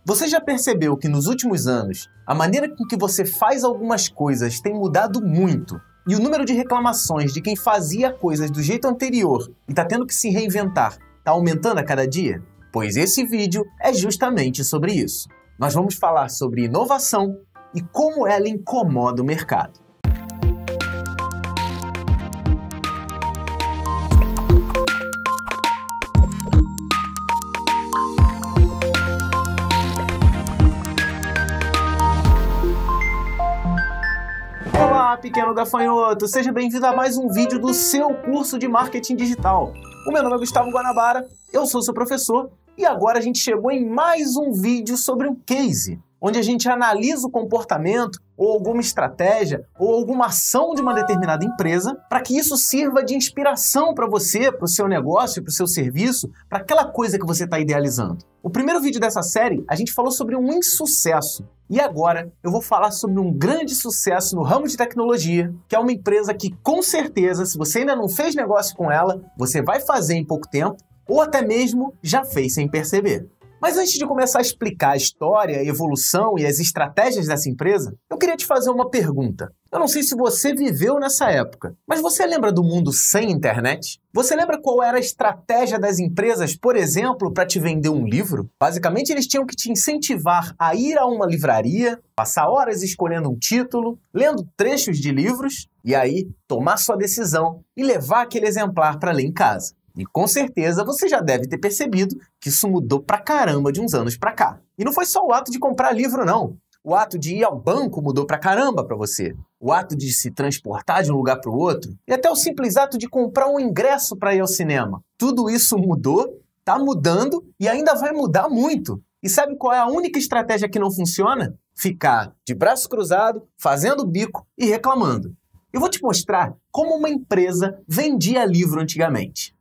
Você já percebeu que nos últimos anos, a maneira com que você faz algumas coisas tem mudado muito? E o número de reclamações de quem fazia coisas do jeito anterior e está tendo que se reinventar está aumentando a cada dia? Pois esse vídeo é justamente sobre isso. Nós vamos falar sobre inovação e como ela incomoda o mercado. Olá, pequeno gafanhoto! Seja bem-vindo a mais um vídeo do seu curso de Marketing Digital. O meu nome é Gustavo Guanabara, eu sou seu professor e agora a gente chegou em mais um vídeo sobre um case, onde a gente analisa o comportamento ou alguma estratégia ou alguma ação de uma determinada empresa para que isso sirva de inspiração para você, para o seu negócio, para o seu serviço, para aquela coisa que você está idealizando. O primeiro vídeo dessa série, a gente falou sobre um insucesso. E agora eu vou falar sobre um grande sucesso no ramo de tecnologia, que é uma empresa que, com certeza, se você ainda não fez negócio com ela, você vai fazer em pouco tempo, ou até mesmo já fez sem perceber. Mas antes de começar a explicar a história, a evolução e as estratégias dessa empresa, eu queria te fazer uma pergunta. Eu não sei se você viveu nessa época, mas você lembra do mundo sem internet? Você lembra qual era a estratégia das empresas, por exemplo, para te vender um livro? Basicamente, eles tinham que te incentivar a ir a uma livraria, passar horas escolhendo um título, lendo trechos de livros, e aí tomar sua decisão e levar aquele exemplar para ler em casa. E com certeza você já deve ter percebido que isso mudou pra caramba de uns anos pra cá. E não foi só o ato de comprar livro, não. O ato de ir ao banco mudou pra caramba pra você. O ato de se transportar de um lugar pro outro. E até o simples ato de comprar um ingresso para ir ao cinema. Tudo isso mudou, tá mudando e ainda vai mudar muito. E sabe qual é a única estratégia que não funciona? Ficar de braço cruzado, fazendo bico e reclamando. Eu vou te mostrar como uma empresa vendia livro antigamente.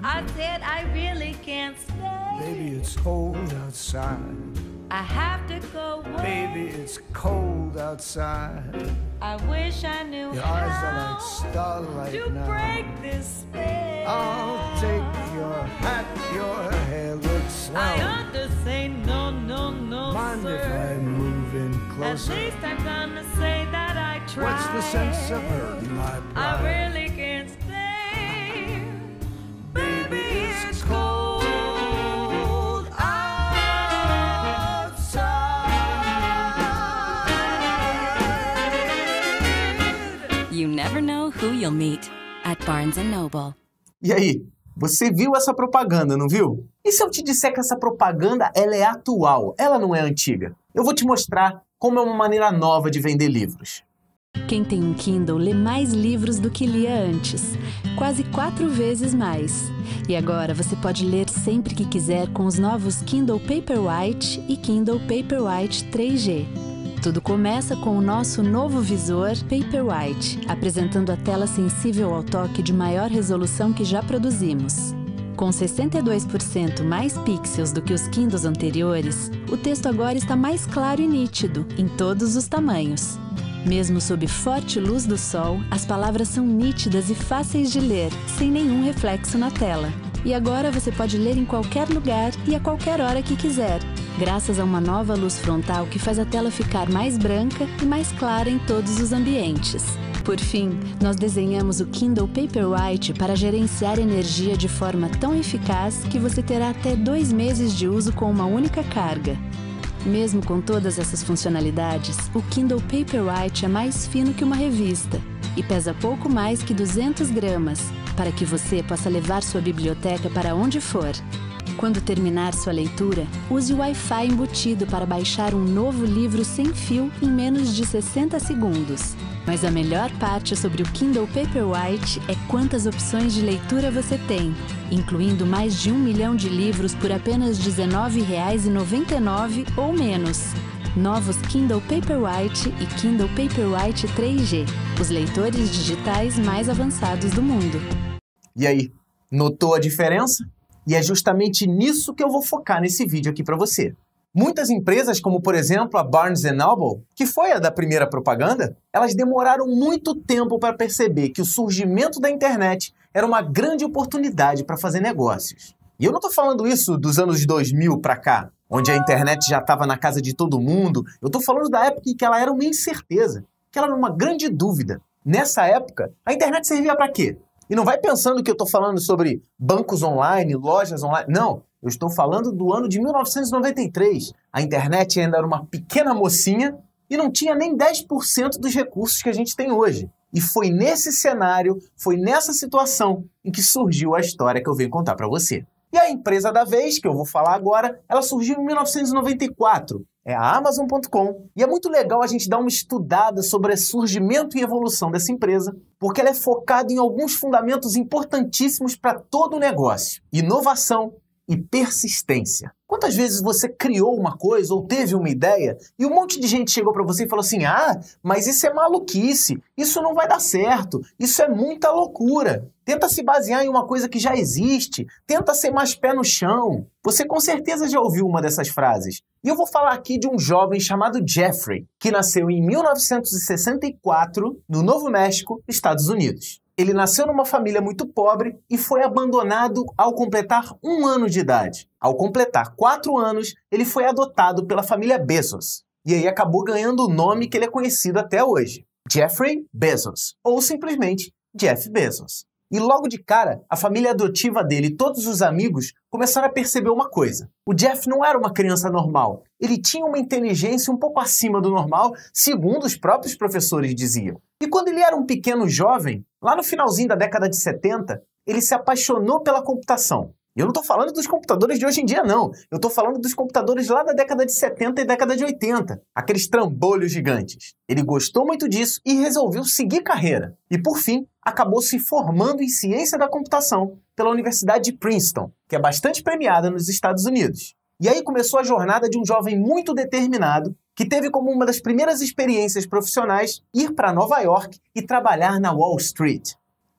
I said I really can't stay. Baby, it's cold outside. I have to go away. Baby, it's cold outside. I wish I knew Your how eyes are like starlight to now. break this spell. I'll take your hat, your hair looks I swell. ought to say no, no, no, Mind sir. if I move in At closer? least I'm gonna say that I tried. What's the sense of hurting my I pride? really can't stay. Baby, it's cold outside. You never know who you'll meet at Barnes & Noble. E aí, você viu essa propaganda, não viu? E se eu te disser que essa propaganda ela é atual, ela não é antiga? Eu vou te mostrar como é uma maneira nova de vender livros. Quem tem um Kindle lê mais livros do que lia antes, quase 4 vezes mais. E agora você pode ler sempre que quiser com os novos Kindle Paperwhite e Kindle Paperwhite 3G. Tudo começa com o nosso novo visor Paperwhite, apresentando a tela sensível ao toque de maior resolução que já produzimos. Com 62% mais pixels do que os Kindles anteriores, o texto agora está mais claro e nítido, em todos os tamanhos. Mesmo sob forte luz do sol, as palavras são nítidas e fáceis de ler, sem nenhum reflexo na tela. E agora você pode ler em qualquer lugar e a qualquer hora que quiser, graças a uma nova luz frontal que faz a tela ficar mais branca e mais clara em todos os ambientes. Por fim, nós desenhamos o Kindle Paperwhite para gerenciar energia de forma tão eficaz que você terá até 2 meses de uso com uma única carga. Mesmo com todas essas funcionalidades, o Kindle Paperwhite é mais fino que uma revista e pesa pouco mais que 200 gramas, para que você possa levar sua biblioteca para onde for. Quando terminar sua leitura, use o Wi-Fi embutido para baixar um novo livro sem fio em menos de 60 segundos. Mas a melhor parte sobre o Kindle Paperwhite é quantas opções de leitura você tem, incluindo mais de 1 milhão de livros por apenas R$ 19,99 ou menos. Novos Kindle Paperwhite e Kindle Paperwhite 3G, os leitores digitais mais avançados do mundo. E aí, notou a diferença? E é justamente nisso que eu vou focar nesse vídeo aqui para você. Muitas empresas, como por exemplo a Barnes & Noble, que foi a da primeira propaganda, elas demoraram muito tempo para perceber que o surgimento da internet era uma grande oportunidade para fazer negócios. E eu não estou falando isso dos anos 2000 para cá, onde a internet já estava na casa de todo mundo. Eu estou falando da época em que ela era uma incerteza, que ela era uma grande dúvida. Nessa época, a internet servia para quê? E não vai pensando que eu estou falando sobre bancos online, lojas online. Não, eu estou falando do ano de 1993. A internet ainda era uma pequena mocinha e não tinha nem 10% dos recursos que a gente tem hoje. E foi nesse cenário, foi nessa situação em que surgiu a história que eu venho contar para você. E a empresa da vez, que eu vou falar agora, ela surgiu em 1994. É a Amazon.com. E é muito legal a gente dar uma estudada sobre o surgimento e evolução dessa empresa, porque ela é focada em alguns fundamentos importantíssimos para todo o negócio: inovação e persistência. Quantas vezes você criou uma coisa ou teve uma ideia e um monte de gente chegou para você e falou assim: ah, mas isso é maluquice, isso não vai dar certo, isso é muita loucura. Tenta se basear em uma coisa que já existe, tenta ser mais pé no chão. Você com certeza já ouviu uma dessas frases. E eu vou falar aqui de um jovem chamado Jeffrey, que nasceu em 1964 no Novo México, Estados Unidos. Ele nasceu numa família muito pobre e foi abandonado ao completar 1 ano de idade. Ao completar 4 anos, ele foi adotado pela família Bezos. E aí acabou ganhando o nome que ele é conhecido até hoje: Jeffrey Bezos, ou simplesmente Jeff Bezos. E logo de cara, a família adotiva dele e todos os amigos começaram a perceber uma coisa: o Jeff não era uma criança normal. Ele tinha uma inteligência um pouco acima do normal, segundo os próprios professores diziam. E quando ele era um pequeno jovem, lá no finalzinho da década de 70, ele se apaixonou pela computação. E eu não estou falando dos computadores de hoje em dia, não. Eu estou falando dos computadores lá da década de 70 e década de 80. Aqueles trambolhos gigantes. Ele gostou muito disso e resolveu seguir carreira. E, por fim, acabou se formando em ciência da computação pela Universidade de Princeton, que é bastante premiada nos Estados Unidos. E aí começou a jornada de um jovem muito determinado, que teve como uma das primeiras experiências profissionais ir para Nova York e trabalhar na Wall Street.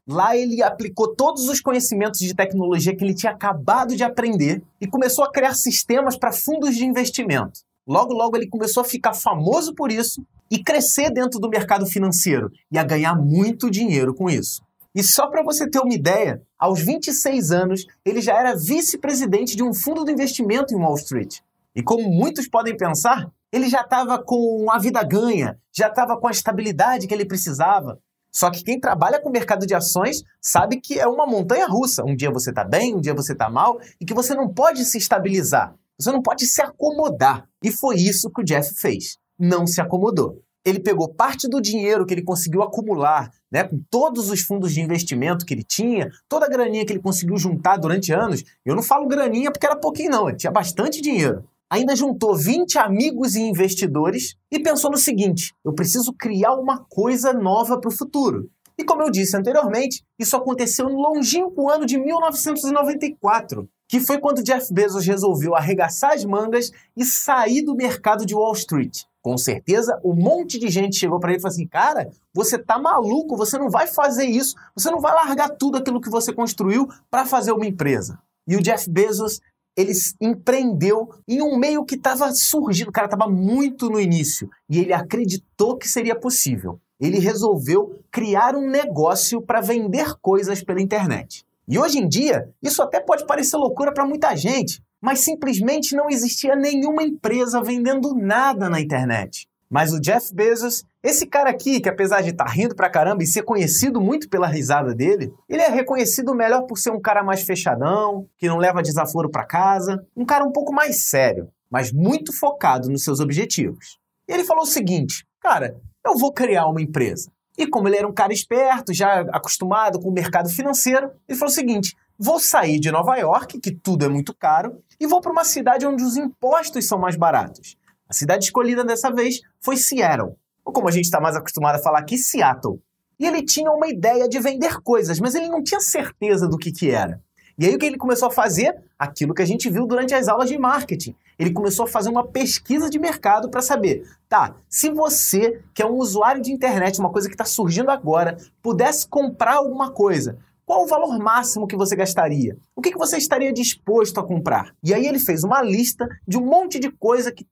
Lá ele aplicou todos os conhecimentos de tecnologia que ele tinha acabado de aprender e começou a criar sistemas para fundos de investimento. Logo, logo ele começou a ficar famoso por isso e crescer dentro do mercado financeiro e a ganhar muito dinheiro com isso. E só para você ter uma ideia, aos 26 anos ele já era vice-presidente de um fundo de investimento em Wall Street. E como muitos podem pensar, ele já estava com a vida ganha, já estava com a estabilidade que ele precisava. Só que quem trabalha com o mercado de ações sabe que é uma montanha-russa. Um dia você está bem, um dia você está mal, e que você não pode se estabilizar. Você não pode se acomodar. E foi isso que o Jeff fez. Não se acomodou. Ele pegou parte do dinheiro que ele conseguiu acumular, né, com todos os fundos de investimento que ele tinha, toda a graninha que ele conseguiu juntar durante anos. Eu não falo graninha porque era pouquinho não, ele tinha bastante dinheiro. Ainda juntou 20 amigos e investidores e pensou no seguinte: eu preciso criar uma coisa nova para o futuro. E como eu disse anteriormente, isso aconteceu no longínquo ano de 1994, que foi quando Jeff Bezos resolveu arregaçar as mangas e sair do mercado de Wall Street. Com certeza, um monte de gente chegou para ele e falou assim: cara, você tá maluco, você não vai fazer isso, você não vai largar tudo aquilo que você construiu para fazer uma empresa. E o Jeff Bezos, ele empreendeu em um meio que estava surgindo, o cara estava muito no início, e ele acreditou que seria possível. Ele resolveu criar um negócio para vender coisas pela internet. E hoje em dia, isso até pode parecer loucura para muita gente, mas simplesmente não existia nenhuma empresa vendendo nada na internet. Mas o Jeff Bezos, esse cara aqui, que apesar de estar rindo pra caramba e ser conhecido muito pela risada dele, ele é reconhecido melhor por ser um cara mais fechadão, que não leva desaforo pra casa, um cara um pouco mais sério, mas muito focado nos seus objetivos. E ele falou o seguinte: cara, eu vou criar uma empresa. E como ele era um cara esperto, já acostumado com o mercado financeiro, ele falou o seguinte: vou sair de Nova York, que tudo é muito caro, e vou para uma cidade onde os impostos são mais baratos. A cidade escolhida dessa vez foi Seattle, ou como a gente está mais acostumado a falar aqui, Seattle. E ele tinha uma ideia de vender coisas, mas ele não tinha certeza do que era. E aí o que ele começou a fazer? Aquilo que a gente viu durante as aulas de marketing. Ele começou a fazer uma pesquisa de mercado para saber, tá, se você, que é um usuário de internet, uma coisa que está surgindo agora, pudesse comprar alguma coisa, Qual o valor máximo que você gastaria? O que você estaria disposto a comprar? E aí ele fez uma lista de um monte de coisa que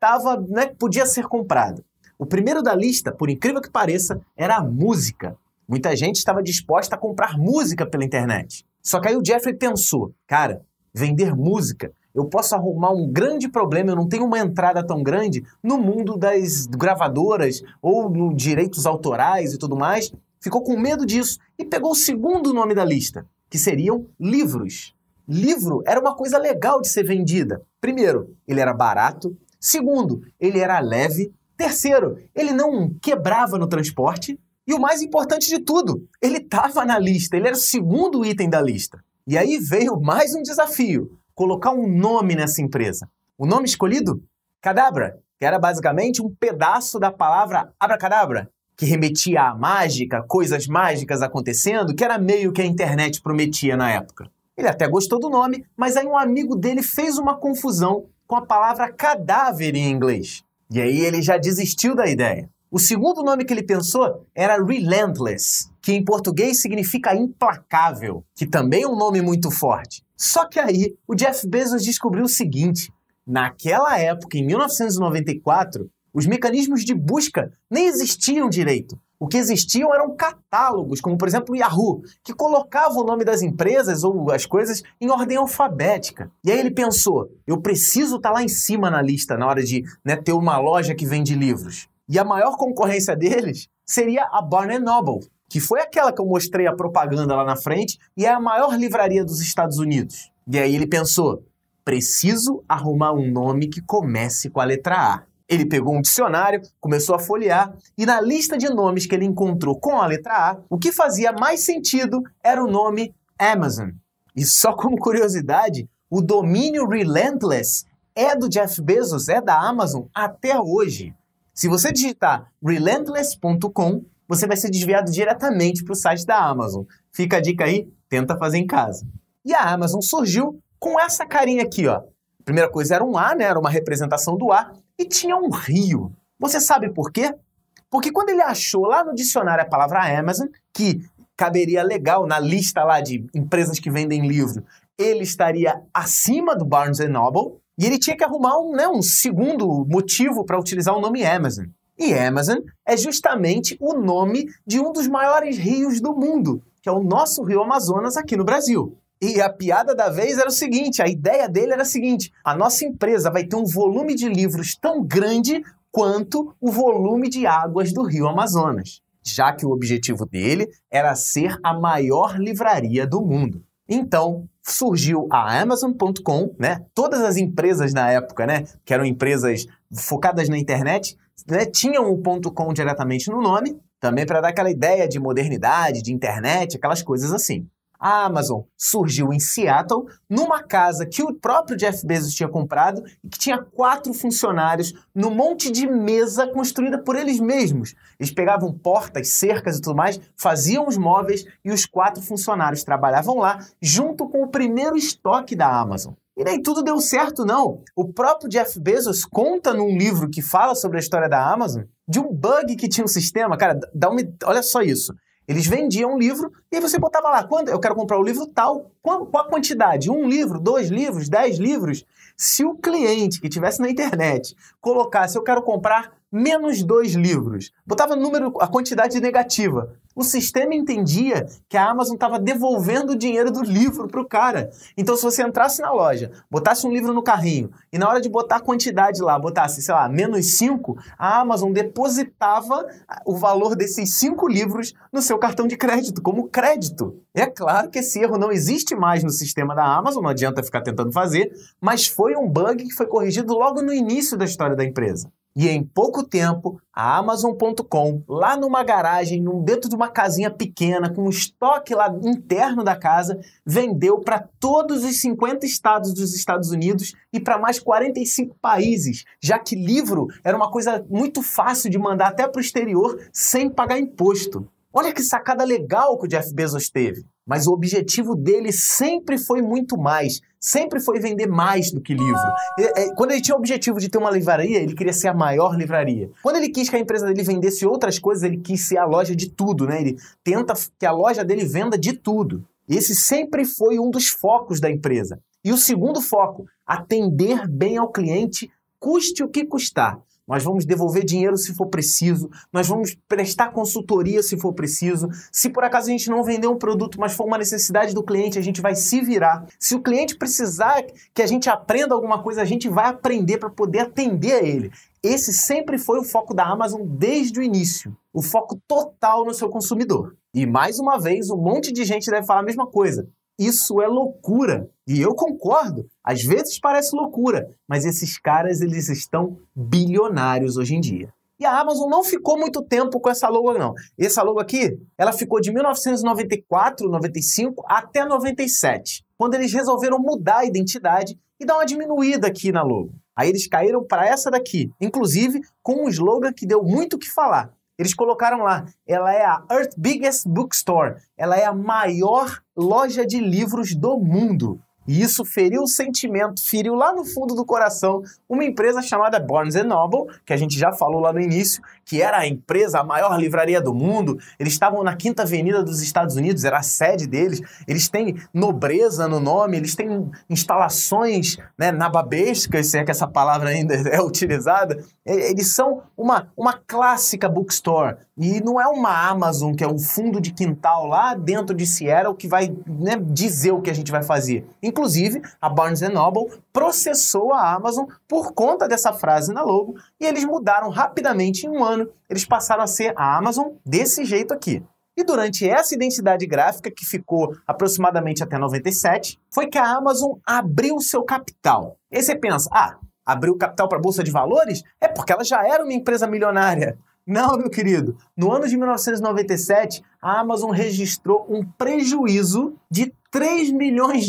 podia ser comprada. O primeiro da lista, por incrível que pareça, era a música. Muita gente estava disposta a comprar música pela internet. Só que aí o Jeffrey pensou, cara, vender música, eu posso arrumar um grande problema, eu não tenho uma entrada tão grande no mundo das gravadoras ou nos direitos autorais e tudo mais. Ficou com medo disso e pegou o segundo nome da lista, que seriam livros. Livro era uma coisa legal de ser vendida. Primeiro, ele era barato. Segundo, ele era leve. Terceiro, ele não quebrava no transporte. E o mais importante de tudo, ele estava na lista, ele era o segundo item da lista. E aí veio mais um desafio, colocar um nome nessa empresa. O nome escolhido? Cadabra, que era basicamente um pedaço da palavra abracadabra, que remetia à mágica, coisas mágicas acontecendo, que era meio que a internet prometia na época. Ele até gostou do nome, mas aí um amigo dele fez uma confusão com a palavra cadáver em inglês. E aí ele já desistiu da ideia. O segundo nome que ele pensou era Relentless, que em português significa implacável, que também é um nome muito forte. Só que aí o Jeff Bezos descobriu o seguinte, naquela época, em 1994, os mecanismos de busca nem existiam direito. O que existiam eram catálogos, como por exemplo o Yahoo, que colocava o nome das empresas ou as coisas em ordem alfabética. E aí ele pensou, eu preciso estar lá em cima na lista na hora de ter uma loja que vende livros. E a maior concorrência deles seria a Barnes & Noble, que foi aquela que eu mostrei a propaganda lá na frente e é a maior livraria dos Estados Unidos. E aí ele pensou, preciso arrumar um nome que comece com a letra A. Ele pegou um dicionário, começou a folhear e na lista de nomes que ele encontrou com a letra A, o que fazia mais sentido era o nome Amazon. E só como curiosidade, o domínio Relentless é do Jeff Bezos, é da Amazon até hoje. Se você digitar relentless.com, você vai ser desviado diretamente para o site da Amazon. Fica a dica aí, tenta fazer em casa. E a Amazon surgiu com essa carinha aqui, ó. A primeira coisa era um A, né? Era uma representação do A, e tinha um rio. Você sabe por quê? Porque quando ele achou lá no dicionário a palavra Amazon, que caberia legal na lista lá de empresas que vendem livro, ele estaria acima do Barnes & Noble, e ele tinha que arrumar um segundo motivo para utilizar o nome Amazon. E Amazon é justamente o nome de um dos maiores rios do mundo, que é o nosso Rio Amazonas aqui no Brasil. E a piada da vez era o seguinte, a ideia dele era a seguinte, a nossa empresa vai ter um volume de livros tão grande quanto o volume de águas do Rio Amazonas, já que o objetivo dele era ser a maior livraria do mundo. Então, surgiu a Amazon.com, né? Todas as empresas na época, né, que eram empresas focadas na internet, né, tinham o .com diretamente no nome, também para dar aquela ideia de modernidade, de internet, aquelas coisas assim. A Amazon surgiu em Seattle, numa casa que o próprio Jeff Bezos tinha comprado e que tinha 4 funcionários num monte de mesa construída por eles mesmos. Eles pegavam portas, cercas e tudo mais, faziam os móveis e os 4 funcionários trabalhavam lá junto com o primeiro estoque da Amazon. E nem tudo deu certo, não. O próprio Jeff Bezos conta num livro que fala sobre a história da Amazon de um bug que tinha no sistema. Cara, olha só isso. Eles vendiam um livro e aí você botava lá, quando eu quero comprar o livro tal, qual a quantidade? 1 livro, 2 livros, 10 livros? Se o cliente que estivesse na internet colocasse, eu quero comprar menos 2 livros, botava a quantidade negativa, o sistema entendia que a Amazon estava devolvendo o dinheiro do livro para o cara. Então, se você entrasse na loja, botasse um livro no carrinho e na hora de botar a quantidade lá, botasse, sei lá, menos 5, a Amazon depositava o valor desses 5 livros no seu cartão de crédito, como crédito. É claro que esse erro não existe mais no sistema da Amazon, não adianta ficar tentando fazer, mas foi um bug que foi corrigido logo no início da história da empresa. E em pouco tempo, a Amazon.com, lá numa garagem, dentro de uma casinha pequena, com um estoque lá interno da casa, vendeu para todos os 50 estados dos Estados Unidos e para mais 45 países, já que livro era uma coisa muito fácil de mandar até para o exterior sem pagar imposto. Olha que sacada legal que o Jeff Bezos teve. Mas o objetivo dele sempre foi muito mais, sempre foi vender mais do que livro. Quando ele tinha o objetivo de ter uma livraria, ele queria ser a maior livraria. Quando ele quis que a empresa dele vendesse outras coisas, ele quis ser a loja de tudo, né? Ele tenta que a loja dele venda de tudo. Esse sempre foi um dos focos da empresa. E o segundo foco, atender bem ao cliente, custe o que custar. Nós vamos devolver dinheiro se for preciso, nós vamos prestar consultoria se for preciso. Se por acaso a gente não vender um produto, mas for uma necessidade do cliente, a gente vai se virar. Se o cliente precisar que a gente aprenda alguma coisa, a gente vai aprender para poder atender a ele. Esse sempre foi o foco da Amazon desde o início. O foco total no seu consumidor. E mais uma vez, um monte de gente deve falar a mesma coisa. Isso é loucura. E eu concordo. Às vezes parece loucura, mas esses caras, eles estão bilionários hoje em dia. E a Amazon não ficou muito tempo com essa logo, não. Essa logo aqui, ela ficou de 1994, 95 até 97, quando eles resolveram mudar a identidade e dar uma diminuída aqui na logo. Aí eles caíram para essa daqui, inclusive com um slogan que deu muito o que falar. Eles colocaram lá, ela é a Earth's Biggest Bookstore, ela é a maior loja de livros do mundo. E isso feriu o sentimento, feriu lá no fundo do coração uma empresa chamada Barnes & Noble, que a gente já falou lá no início, que era a empresa, a maior livraria do mundo. Eles estavam na Quinta Avenida dos Estados Unidos, era a sede deles. Eles têm nobreza no nome, eles têm instalações, né, nababescas, se é que essa palavra ainda é utilizada. Eles são uma clássica bookstore. E não é uma Amazon, que é um fundo de quintal lá dentro de Seattle, que vai, né, dizer o que a gente vai fazer. Inclusive, a Barnes & Noble processou a Amazon por conta dessa frase na logo e eles mudaram rapidamente. Em um ano, eles passaram a ser a Amazon desse jeito aqui. E durante essa identidade gráfica, que ficou aproximadamente até 97, foi que a Amazon abriu seu capital. E aí você pensa, abriu capital para a Bolsa de Valores? É porque ela já era uma empresa milionária. Não, meu querido. No ano de 1997, a Amazon registrou um prejuízo de 3 milhões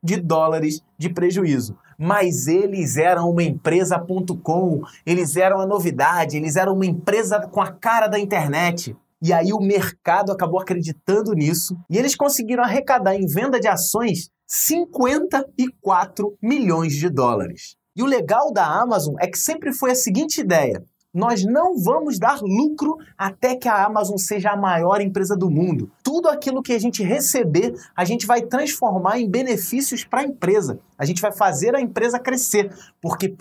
de dólares de prejuízo. Mas eles eram uma empresa.com, eles eram a novidade, eles eram uma empresa com a cara da internet. E aí o mercado acabou acreditando nisso e eles conseguiram arrecadar em venda de ações 54 milhões de dólares. E o legal da Amazon é que sempre foi a seguinte ideia: nós não vamos dar lucro até que a Amazon seja a maior empresa do mundo. Tudo aquilo que a gente receber, a gente vai transformar em benefícios para a empresa. A gente vai fazer a empresa crescer, porque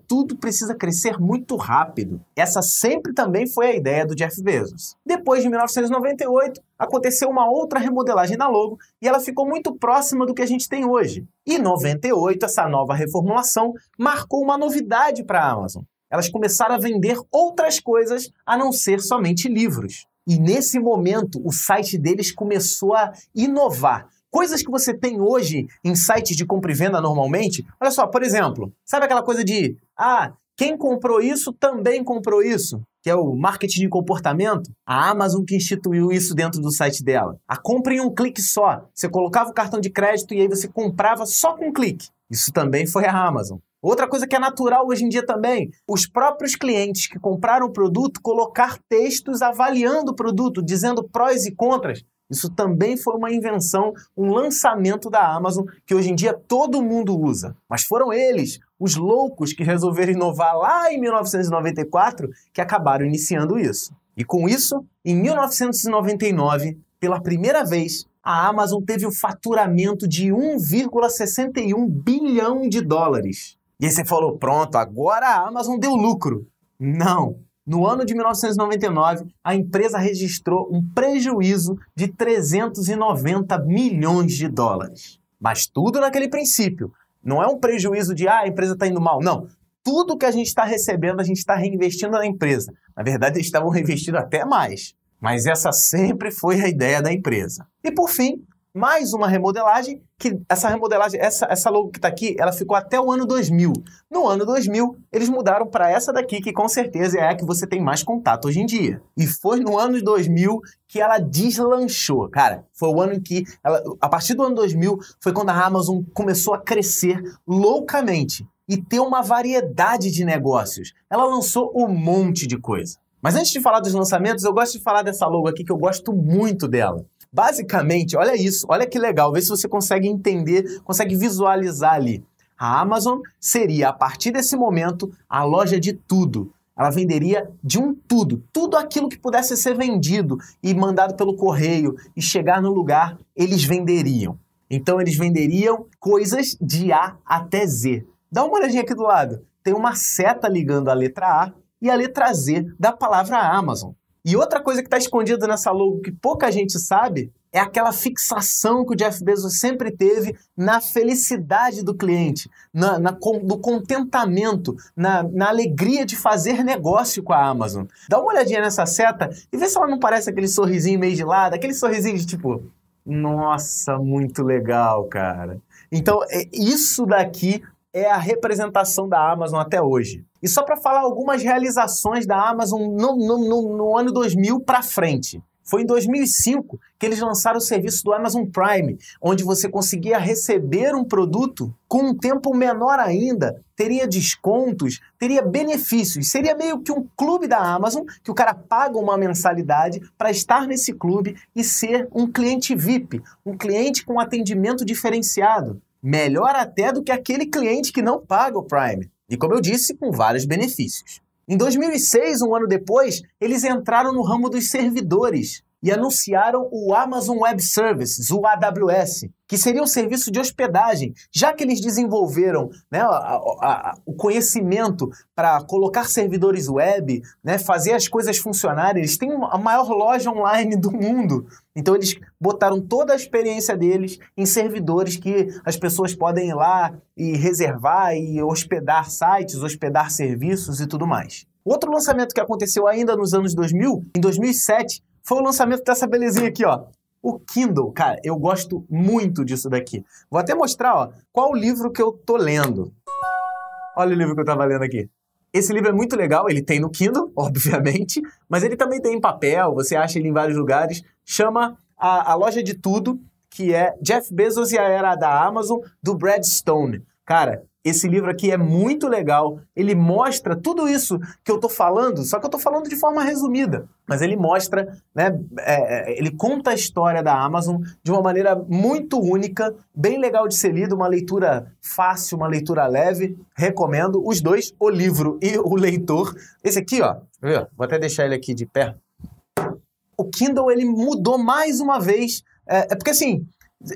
tudo precisa crescer muito rápido. Essa sempre também foi a ideia do Jeff Bezos. Depois de 1998, aconteceu uma outra remodelagem na logo e ela ficou muito próxima do que a gente tem hoje. E em 98, essa nova reformulação marcou uma novidade para a Amazon. Elas começaram a vender outras coisas a não ser somente livros. E nesse momento, o site deles começou a inovar. Coisas que você tem hoje em sites de compra e venda normalmente. Olha só, por exemplo, sabe aquela coisa de quem comprou isso também comprou isso? Que é o marketing de comportamento. A Amazon que instituiu isso dentro do site dela. A compra em um clique só. Você colocava o cartão de crédito e aí você comprava só com um clique. Isso também foi a Amazon. Outra coisa que é natural hoje em dia também, os próprios clientes que compraram o produto colocar textos avaliando o produto, dizendo prós e contras. Isso também foi uma invenção, um lançamento da Amazon que hoje em dia todo mundo usa. Mas foram eles, os loucos que resolveram inovar lá em 1994, que acabaram iniciando isso. E com isso, em 1999, pela primeira vez, a Amazon teve um faturamento de 1,61 bilhão de dólares. E aí você falou, pronto, agora a Amazon deu lucro. Não. No ano de 1999, a empresa registrou um prejuízo de 390 milhões de dólares. Mas tudo naquele princípio. Não é um prejuízo de, a empresa está indo mal. Não. Tudo que a gente está recebendo, a gente está reinvestindo na empresa. Na verdade, eles estavam reinvestindo até mais. Mas essa sempre foi a ideia da empresa. E por fim, mais uma remodelagem, que essa logo que está aqui, ela ficou até o ano 2000. No ano 2000, eles mudaram para essa daqui, que com certeza é a que você tem mais contato hoje em dia. E foi no ano 2000 que ela deslanchou. Cara, foi o ano em que, a partir do ano 2000, foi quando a Amazon começou a crescer loucamente e ter uma variedade de negócios. Ela lançou um monte de coisa. Mas antes de falar dos lançamentos, eu gosto de falar dessa logo aqui, que eu gosto muito dela. Basicamente, olha isso, olha que legal, vê se você consegue entender, consegue visualizar ali. A Amazon seria, a partir desse momento, a loja de tudo. Ela venderia de um tudo. Tudo aquilo que pudesse ser vendido e mandado pelo correio e chegar no lugar, eles venderiam. Então, eles venderiam coisas de A até Z. Dá uma olhadinha aqui do lado. Tem uma seta ligando a letra A e a letra Z da palavra Amazon. E outra coisa que está escondida nessa logo que pouca gente sabe é aquela fixação que o Jeff Bezos sempre teve na felicidade do cliente, no contentamento, na alegria de fazer negócio com a Amazon. Dá uma olhadinha nessa seta e vê se ela não parece aquele sorrisinho meio de lado, aquele sorrisinho de tipo, nossa, muito legal, cara. Então, isso daqui é a representação da Amazon até hoje. E só para falar algumas realizações da Amazon no ano 2000 para frente. Foi em 2005 que eles lançaram o serviço do Amazon Prime, onde você conseguia receber um produto com um tempo menor ainda, teria descontos, teria benefícios. Seria meio que um clube da Amazon, que o cara paga uma mensalidade para estar nesse clube e ser um cliente VIP, um cliente com atendimento diferenciado. Melhor até do que aquele cliente que não paga o Prime. E como eu disse, com vários benefícios. Em 2006, um ano depois, eles entraram no ramo dos servidores e anunciaram o Amazon Web Services, o AWS, que seria um serviço de hospedagem, já que eles desenvolveram, né, o conhecimento para colocar servidores web, né, fazer as coisas funcionarem. Eles têm a maior loja online do mundo. Então eles botaram toda a experiência deles em servidores que as pessoas podem ir lá e reservar e hospedar sites, hospedar serviços e tudo mais. Outro lançamento que aconteceu ainda nos anos 2000, em 2007, foi o lançamento dessa belezinha aqui, ó. O Kindle. Cara, eu gosto muito disso daqui. Vou até mostrar, ó, qual o livro que eu tô lendo. Olha o livro que eu tava lendo aqui. Esse livro é muito legal, ele tem no Kindle, obviamente, mas ele também tem em papel, você acha ele em vários lugares. Chama A Loja de Tudo, que é Jeff Bezos e a Era da Amazon, do Brad Stone. Cara, esse livro aqui é muito legal, ele mostra tudo isso que eu tô falando, só que eu tô falando de forma resumida, mas ele mostra, né, ele conta a história da Amazon de uma maneira muito única, bem legal de ser lido, uma leitura fácil, uma leitura leve, recomendo os dois, o livro e o leitor. Esse aqui, ó, vou até deixar ele aqui de pé. O Kindle, ele mudou mais uma vez, porque assim,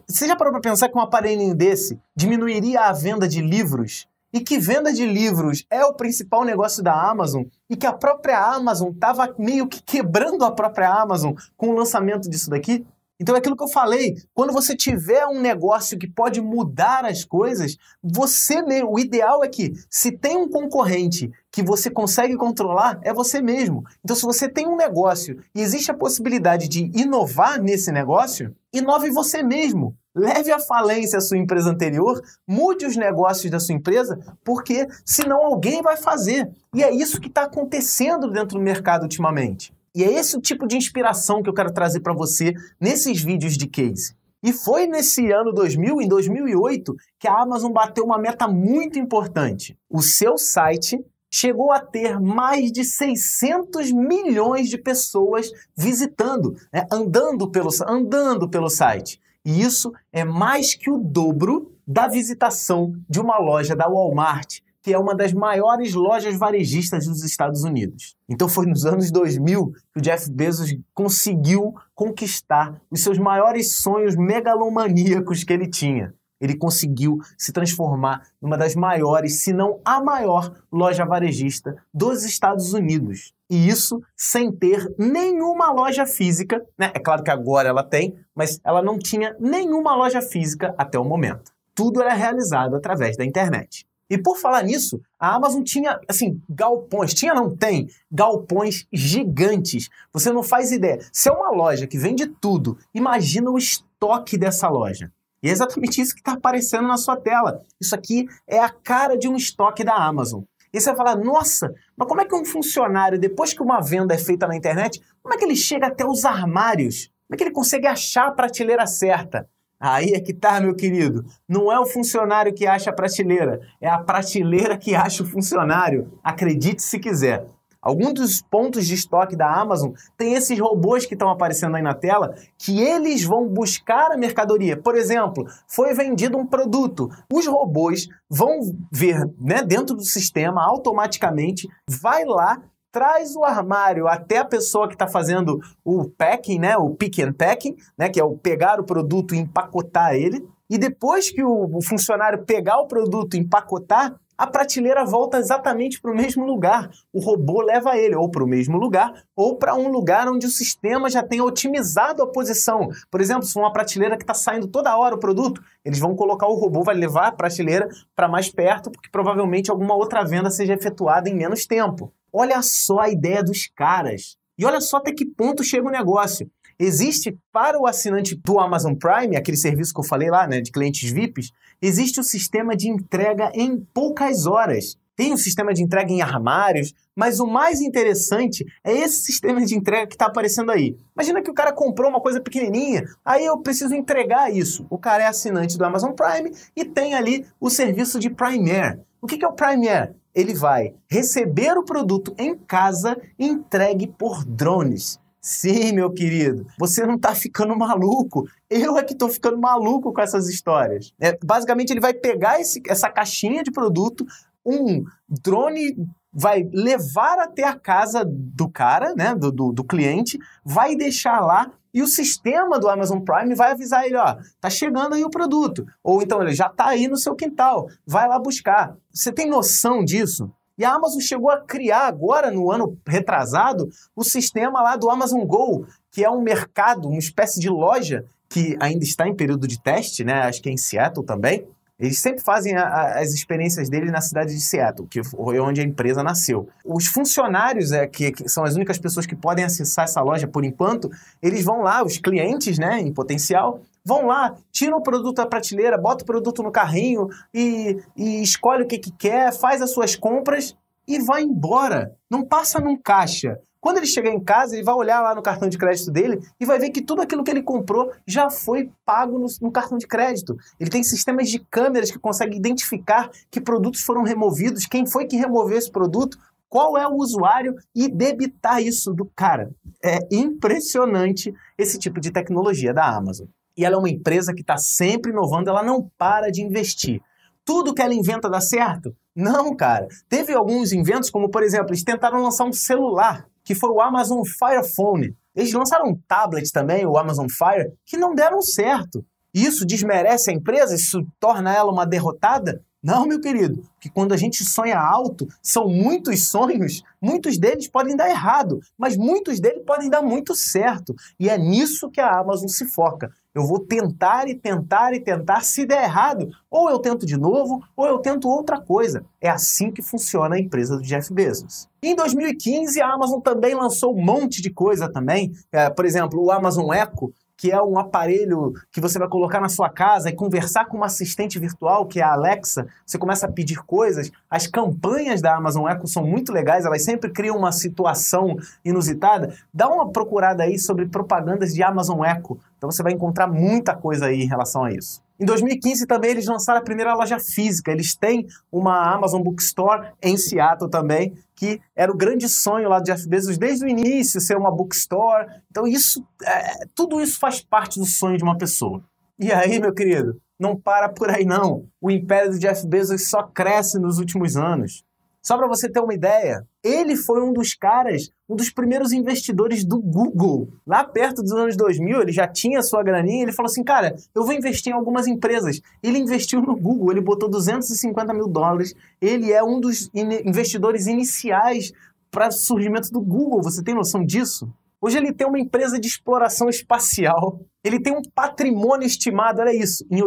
você já parou para pensar que um aparelhinho desse diminuiria a venda de livros? E que venda de livros é o principal negócio da Amazon? E que a própria Amazon estava meio que quebrando a própria Amazon com o lançamento disso daqui? Então é aquilo que eu falei, quando você tiver um negócio que pode mudar as coisas, você mesmo, o ideal é que se tem um concorrente que você consegue controlar, é você mesmo. Então se você tem um negócio e existe a possibilidade de inovar nesse negócio, inove você mesmo. Leve à falência a sua empresa anterior, mude os negócios da sua empresa, porque senão alguém vai fazer. E é isso que está acontecendo dentro do mercado ultimamente. E é esse o tipo de inspiração que eu quero trazer para você nesses vídeos de case. E foi nesse ano 2000, em 2008, que a Amazon bateu uma meta muito importante. O seu site chegou a ter mais de 600 milhões de pessoas visitando, né, andando pelo site. E isso é mais que o dobro da visitação de uma loja da Walmart, que é uma das maiores lojas varejistas dos Estados Unidos. Então foi nos anos 2000 que o Jeff Bezos conseguiu conquistar os seus maiores sonhos megalomaníacos que ele tinha. Ele conseguiu se transformar numa das maiores, se não a maior, loja varejista dos Estados Unidos. E isso sem ter nenhuma loja física, né? É claro que agora ela tem, mas ela não tinha nenhuma loja física até o momento. Tudo era realizado através da internet. E por falar nisso, a Amazon tinha, assim, galpões. Tinha, não tem, galpões gigantes. Você não faz ideia. Se é uma loja que vende tudo, imagina o estoque dessa loja. E é exatamente isso que está aparecendo na sua tela. Isso aqui é a cara de um estoque da Amazon. E você vai falar, nossa, mas como é que um funcionário, depois que uma venda é feita na internet, como é que ele chega até os armários? Como é que ele consegue achar a prateleira certa? Aí é que tá, meu querido. Não é o funcionário que acha a prateleira, é a prateleira que acha o funcionário. Acredite se quiser. Alguns dos pontos de estoque da Amazon tem esses robôs que estão aparecendo aí na tela, que eles vão buscar a mercadoria. Por exemplo, foi vendido um produto. Os robôs vão ver, né, dentro do sistema, automaticamente, vai lá, traz o armário até a pessoa que está fazendo o packing, né, o pick and packing, né, que é o pegar o produto e empacotar ele. E depois que o funcionário pegar o produto e empacotar, a prateleira volta exatamente para o mesmo lugar. O robô leva ele ou para o mesmo lugar ou para um lugar onde o sistema já tenha otimizado a posição. Por exemplo, se for uma prateleira que está saindo toda hora o produto, eles vão colocar o robô, vai levar a prateleira para mais perto, porque provavelmente alguma outra venda seja efetuada em menos tempo. Olha só a ideia dos caras. E olha só até que ponto chega o negócio. Existe para o assinante do Amazon Prime, aquele serviço que eu falei lá, né, de clientes VIPs, existe o sistema de entrega em poucas horas. Tem um sistema de entrega em armários, mas o mais interessante é esse sistema de entrega que está aparecendo aí. Imagina que o cara comprou uma coisa pequenininha, aí eu preciso entregar isso. O cara é assinante do Amazon Prime e tem ali o serviço de Premier. O que é o Premier? Ele vai receber o produto em casa entregue por drones. Sim, meu querido, você não está ficando maluco. Eu é que estou ficando maluco com essas histórias. Basicamente, ele vai pegar essa caixinha de produto, um drone vai levar até a casa do cara, né, do cliente, vai deixar lá e o sistema do Amazon Prime vai avisar ele, ó, tá chegando aí o produto. Ou então ele já tá aí no seu quintal, vai lá buscar. Você tem noção disso? E a Amazon chegou a criar agora, no ano retrasado, o sistema lá do Amazon Go, que é um mercado, uma espécie de loja que ainda está em período de teste, né? Acho que é em Seattle também. Eles sempre fazem as experiências dele na cidade de Seattle, que foi onde a empresa nasceu. Os funcionários, que são as únicas pessoas que podem acessar essa loja por enquanto, eles vão lá, os clientes, né, em potencial, vão lá, tiram o produto da prateleira, bota o produto no carrinho e escolhe o que quer, faz as suas compras e vai embora. Não passa num caixa. Quando ele chegar em casa, ele vai olhar lá no cartão de crédito dele e vai ver que tudo aquilo que ele comprou já foi pago no cartão de crédito. Ele tem sistemas de câmeras que conseguem identificar que produtos foram removidos, quem foi que removeu esse produto, qual é o usuário e debitar isso do cara. É impressionante esse tipo de tecnologia da Amazon. E ela é uma empresa que está sempre inovando, ela não para de investir. Tudo que ela inventa dá certo? Não, cara. Teve alguns inventos, como por exemplo, eles tentaram lançar um celular, que foi o Amazon Fire Phone. Eles lançaram um tablet também, o Amazon Fire, que não deram certo. Isso desmerece a empresa? Isso torna ela uma derrotada? Não, meu querido, porque quando a gente sonha alto, são muitos sonhos, muitos deles podem dar errado, mas muitos deles podem dar muito certo. E é nisso que a Amazon se foca. Eu vou tentar e tentar e tentar, se der errado, ou eu tento de novo, ou eu tento outra coisa. É assim que funciona a empresa do Jeff Bezos. Em 2015, a Amazon também lançou um monte de coisa também. Por exemplo, o Amazon Echo, que é um aparelho que você vai colocar na sua casa e conversar com uma assistente virtual, que é a Alexa. Você começa a pedir coisas. As campanhas da Amazon Echo são muito legais, elas sempre criam uma situação inusitada. Dá uma procurada aí sobre propagandas de Amazon Echo. Então você vai encontrar muita coisa aí em relação a isso. Em 2015 também eles lançaram a primeira loja física. Eles têm uma Amazon Bookstore em Seattle também, que era o grande sonho lá do Jeff Bezos desde o início, ser uma bookstore. Então tudo isso faz parte do sonho de uma pessoa. E aí, meu querido, não para por aí não. O império do Jeff Bezos só cresce nos últimos anos. Só para você ter uma ideia, ele foi um dos caras, um dos primeiros investidores do Google. Lá perto dos anos 2000, ele já tinha sua graninha, ele falou assim, cara, eu vou investir em algumas empresas. Ele investiu no Google, ele botou $250 mil. Ele é um dos investidores iniciais para o surgimento do Google. Você tem noção disso? Hoje ele tem uma empresa de exploração espacial. Ele tem um patrimônio estimado, olha isso, em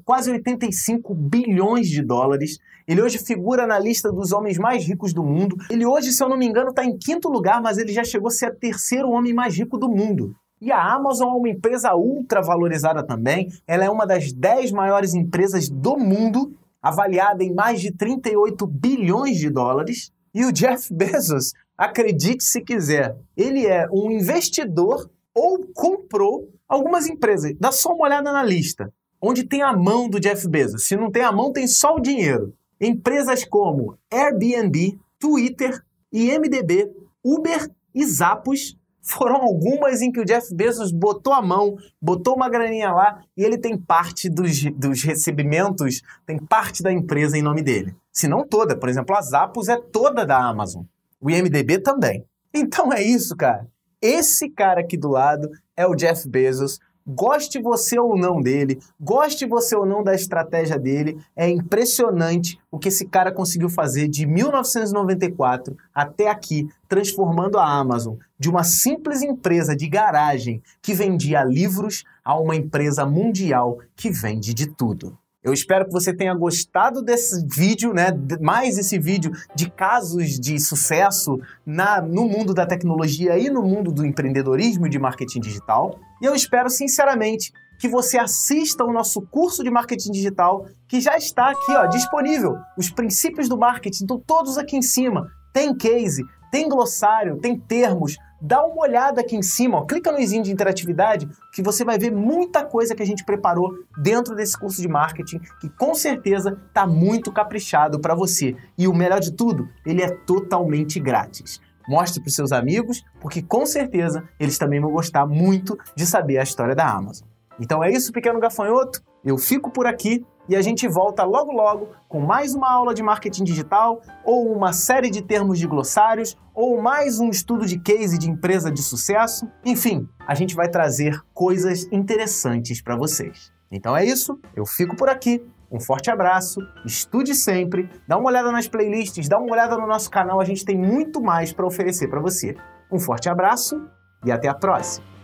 quase 85 bilhões de dólares. Ele hoje figura na lista dos homens mais ricos do mundo. Ele hoje, se eu não me engano, está em 5º lugar, mas ele já chegou a ser o 3º homem mais rico do mundo. E a Amazon é uma empresa ultra valorizada também. Ela é uma das 10 maiores empresas do mundo, avaliada em mais de 38 bilhões de dólares. E o Jeff Bezos, acredite se quiser, ele é um investidor ou comprou algumas empresas. Dá só uma olhada na lista, onde tem a mão do Jeff Bezos. Se não tem a mão, tem só o dinheiro. Empresas como Airbnb, Twitter IMDb, Uber e Zappos foram algumas em que o Jeff Bezos botou a mão, botou uma graninha lá e ele tem parte dos recebimentos, tem parte da empresa em nome dele. Se não toda, por exemplo, a Zappos é toda da Amazon. O IMDb também. Então é isso, cara. Esse cara aqui do lado é o Jeff Bezos. Goste você ou não dele, goste você ou não da estratégia dele, é impressionante o que esse cara conseguiu fazer de 1994 até aqui, transformando a Amazon de uma simples empresa de garagem que vendia livros a uma empresa mundial que vende de tudo. Eu espero que você tenha gostado desse vídeo, né? Mais esse vídeo de casos de sucesso no mundo da tecnologia e no mundo do empreendedorismo e de marketing digital. E eu espero, sinceramente, que você assista o nosso curso de marketing digital, que já está aqui, ó, disponível. Os princípios do marketing estão todos aqui em cima. Tem case, tem glossário, tem termos. Dá uma olhada aqui em cima, ó, clica no izinho de interatividade que você vai ver muita coisa que a gente preparou dentro desse curso de marketing que com certeza está muito caprichado para você. E o melhor de tudo, ele é totalmente grátis. Mostre para os seus amigos, porque com certeza eles também vão gostar muito de saber a história da Amazon. Então é isso, pequeno gafanhoto. Eu fico por aqui e a gente volta logo logo com mais uma aula de marketing digital, ou uma série de termos de glossários, ou mais um estudo de case de empresa de sucesso. Enfim, a gente vai trazer coisas interessantes para vocês. Então é isso, eu fico por aqui. Um forte abraço, estude sempre, dá uma olhada nas playlists, dá uma olhada no nosso canal, a gente tem muito mais para oferecer para você. Um forte abraço e até a próxima!